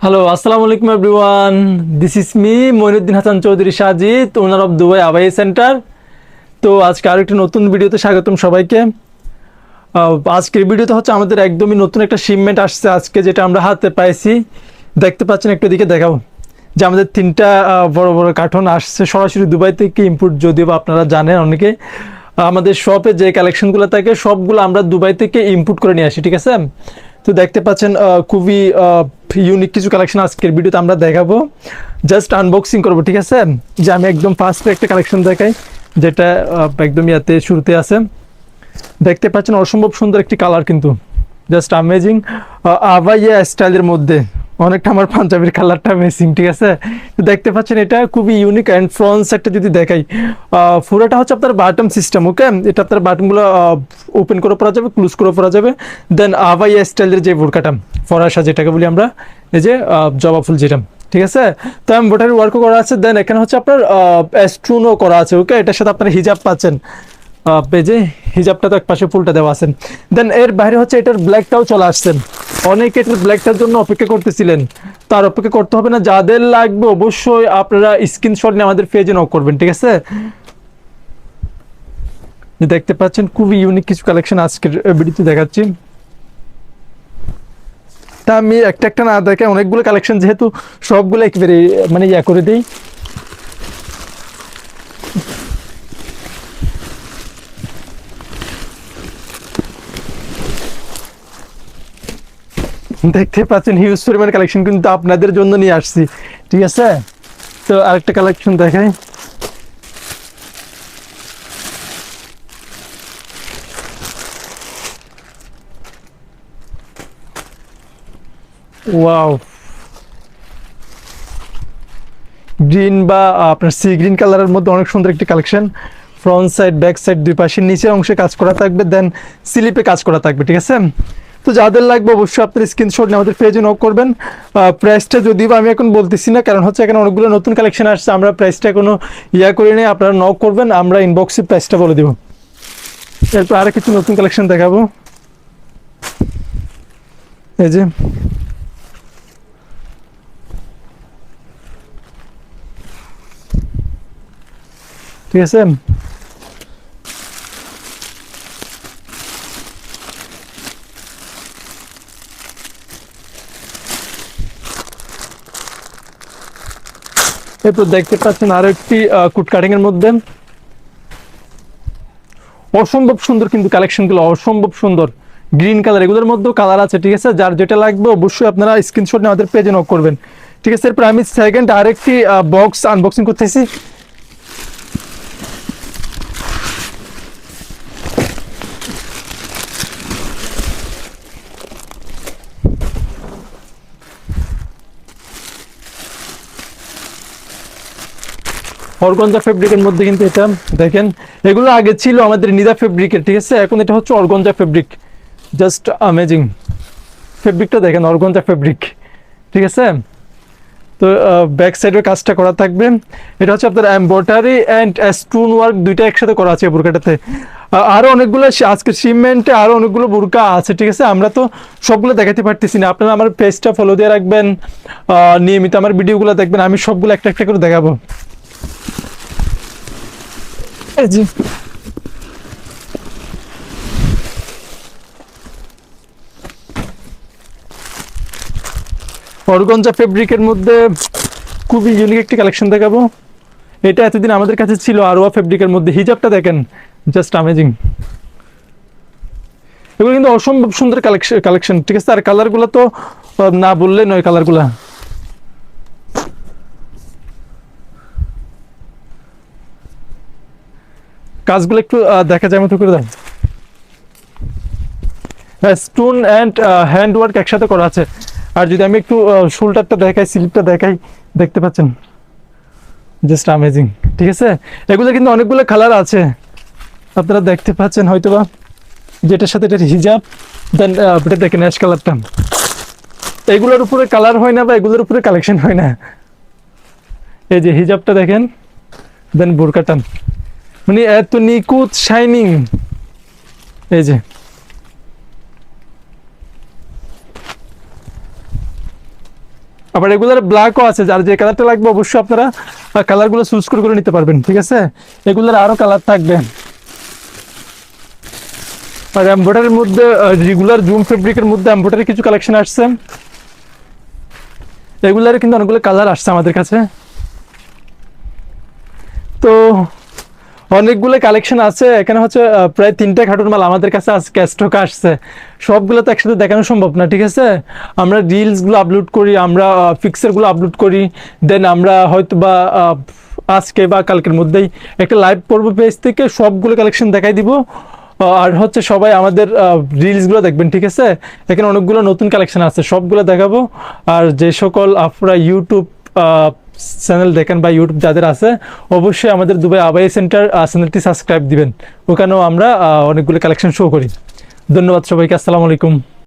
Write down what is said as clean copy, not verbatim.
Hello, আসসালামু আলাইকুম everyone. This is Mr Moinuddin Hasan Chowdhury Sajid, owner of Dubai আবাই সেন্টার। তো আজকে আরও একটি নতুন ভিডিওতে স্বাগতম সবাইকে। আজকের ভিডিওতে হচ্ছে আমাদের একদমই নতুন একটা শিপমেন্ট আসছে আজকে, যেটা আমরা হাতে পাইছি। দেখতে পাচ্ছেন, একটু দিকে দেখাবো যে আমাদের তিনটা বড় বড় কার্টন আসছে সরাসরি দুবাই থেকে ইম্পোর্ট। যদিও বা আপনারা জানেন অনেকে, আমাদের শপে যে কালেকশনগুলো থাকে সবগুলো আমরা দুবাই থেকে ইম্পোর্ট করে নিয়ে আসি, ঠিক আছে। তো দেখতে পাচ্ছেন খুবই ইউনিক কিছু কালেকশন আজকের ভিডিওতে আমরা দেখাবো, জাস্ট আনবক্সিং করবো, ঠিক আছে। যে আমি একদম ফার্স্টে একটা কালেকশন দেখাই, যেটা একদম ইয়াতে শুরুতে আছে। দেখতে পাচ্ছেন অসম্ভব সুন্দর একটি কালার, কিন্তু জাস্ট আমেজিং। আভাইয়া স্টাইলের মধ্যে অনেকটা আমার পাঞ্জাবির কালারটা মেসিং, ঠিক আছে। তো দেখতে পাচ্ছেন এটা খুবই ইউনিক। অ্যান্ড ফ্রন্ট সাইডটা যদি দেখাই, পুরোটা হচ্ছে আপনার বাটন সিস্টেম, ওকে। এটা আপনার বাটনগুলো ওপেন করে পরা যাবে, ক্লোজ করে পরা যাবে। দেন আভাইয়া স্টাইলের যে বোরকাটা, ফরাসা যেটাকে বলি আমরা, এই যে জবা ফুল যেটা, ঠিক আছে। তো এমব্রয়ডারি ওয়ার্কও করা আছে। দেন এখানে হচ্ছে আপনার স্টোনও করা আছে, ওকে। এটার সাথে আপনার হিজাব পাচ্ছেন, পেজে হিজাবটা তো এক পাশে ফুলটা দেওয়া আছে। দেন এর বাইরে হচ্ছে এটার ব্ল্যাকটাও চলে আসছেন। অনেকে এটার ব্ল্যাকটার জন্য অপেক্ষা করতেছিলেন, তার অপেক্ষা করতে হবে না। যাদের লাগবে অবশ্যই আপনারা স্ক্রিনশট নিয়ে আমাদের পেজে নক করবেন, ঠিক আছে। দেখতে পাচ্ছেন খুবই ইউনিক কিছু কালেকশন আজকের ভিডিওতে দেখাচ্ছি। তা আমি একটা একটা না দেখে অনেকগুলো কালেকশন, যেহেতু সবগুলো একেবারে মানে ইয়া করে দিই। দেখতে পাচ্ছেন হিউজ পরিমাণ কালেকশন কিন্তু আপনাদের জন্য নিয়ে আসছি, ঠিক আছে। তো আরেকটা কালেকশন দেখাই। ওয়াও, গ্রিন বা আপনার সি গ্রিন কালারের মধ্যে অনেক সুন্দর একটি collection. Front side, back side, দুই পাশে নিচের অংশে কাজ করা থাকবে, দেন স্লিপে কাজ করা থাকবে, ঠিক আছে। তো যাদের লাগবে অবশ্যই আপনার স্ক্রিনশট নিয়ে আমাদের পেজে নক করবেন। প্রাইসটা যদিও আমি এখন বলতেছি না, কারণ হচ্ছে এখানে অনেকগুলো নতুন কালেকশন আসছে, আমরা প্রাইসটা এখনো ইয়া করে নিই। আপনারা নক করবেন, আমরা ইনবক্সে প্রাইসটা বলে দেবো। এরপর আরো কিছু নতুন কালেকশন দেখাবো, এই যে। ঠিক আছে, এরপর দেখতে পাচ্ছেন আরো একটি কুট কাটিং এর মধ্যে অসম্ভব সুন্দর, কিন্তু কালেকশন গুলো অসম্ভব সুন্দর। গ্রিন কালার, এগুলোর মধ্যেও কালার আছে, ঠিক আছে। যার যেটা লাগবে অবশ্যই আপনারা স্ক্রিনশট নিয়ে আমাদের পেজে নক করবেন, ঠিক আছে। এরপর আমি সেকেন্ড আরেকটি বক্স আনবক্সিং করতেছি। অর্গানজা ফেব্রিকের মধ্যে, কিন্তু এটা দেখেন, এগুলো আগে ছিল আমাদের নিদা ফেব্রিকের, ঠিক আছে। এখন এটা হচ্ছে অর্গানজা ফেব্রিক, জাস্ট আমেজিং। ফেব্রিকটা দেখেন, অর্গানজা ফেব্রিক, ঠিক আছে। তো ব্যাক সাইডের কাজটা করা থাকবে। এটা হচ্ছে আপনার এমব্রয়ডারি অ্যান্ড স্টোন ওয়ার্ক দুইটা একসাথে করা আছে বোরকাটাতে। আরো অনেকগুলো আজকের শিপমেন্টে আরো অনেকগুলো বোরকা আছে, ঠিক আছে। আমরা তো সবগুলো দেখাতে পারতেছি না, আপনারা আমার পেজটা ফলো দিয়ে রাখবেন, নিয়মিত আমার ভিডিওগুলো দেখবেন, আমি সবগুলো একটা একটা করে দেখাবো। এই জি, অর্গানজা ফেব্রিকের মধ্যে খুবই ইউনিক একটি কালেকশন দেখাবো। এটা এতদিন আমাদের কাছে ছিল আরোয়া ফেব্রিকের মধ্যে। হিজাবটা দেখেন, জাস্ট আমেজিং। এগুলো কিন্তু অসম্ভব সুন্দর কালেকশন, ঠিক আছে। আর কালারগুলো তো না বললে নয়, কালারগুলা কাজগুলো একটু দেখা যায় মতো করে দেন। স্টোন অ্যান্ড হ্যান্ড ওয়ার্ক একসাথে করা আছে। আর যদি আমি একটু শোল্ডারটা দেখাই, স্লিপটা দেখাই, দেখতে পাচ্ছেন জাস্ট আমেজিং, ঠিক আছে। এগুলো কিন্তু অনেকগুলো কালার আছে, আপনারা দেখতে পাচ্ছেন হয়তোবা, যেটার সাথে এটা হিজাব। দেন এটা দেখেন অ্যাশ কালারটা, এগুলোর উপরে কালার হয় না বা এগুলোর উপরে কালেকশন হয় না। এই যে হিজাবটা দেখেন, দেন বোরকাটা, মানে এত নিখুঁত শাইনিং। এই যে আবার রেগুলার ব্ল্যাকও আছে, যার যে কালারটা লাগবে অবশ্যই আপনারা কালারগুলো চুজ করে নিতে পারবেন, ঠিক আছে। এগুলোর আরো কালার থাকবে। আর এমব্রয়ডারির মধ্যে রেগুলার জুম ফেব্রিকের মধ্যে এমব্রয়ডারি কিছু কালেকশন আসছে, এগুলার কিন্তু অনেকগুলো কালার আসছে আমাদের কাছে। তো অনেকগুলো কালেকশন আছে এখানে, হচ্ছে প্রায় 3টা কার্টুন মাল আমাদের কাছে আজকে স্টক আসছে। সবগুলো তো একসাথে দেখানো সম্ভব না, ঠিক আছে। আমরা রিলসগুলো আপলোড করি, আমরা পিকচারগুলো আপলোড করি, দেন আমরা হয়তো বা আজকে বা কালকের মধ্যেই একটা লাইভ করব পেজ থেকে, সবগুলো কালেকশন দেখাই দিব। আর হচ্ছে সবাই আমাদের রিলসগুলো দেখবেন, ঠিক আছে। এখানে অনেকগুলো নতুন কালেকশন আছে, সবগুলো দেখাবো। আর যে সকল আপনারা ইউটিউব চ্যানেল দেখেন বা ইউটিউব যাদের আছে, অবশ্যই আমাদের দুবাই আবাই সেন্টার চ্যানেলটি সাবস্ক্রাইব দিবেন, ওখানেও আমরা অনেকগুলো কালেকশন শো করি। ধন্যবাদ সবাইকে, আসসালামু আলাইকুম।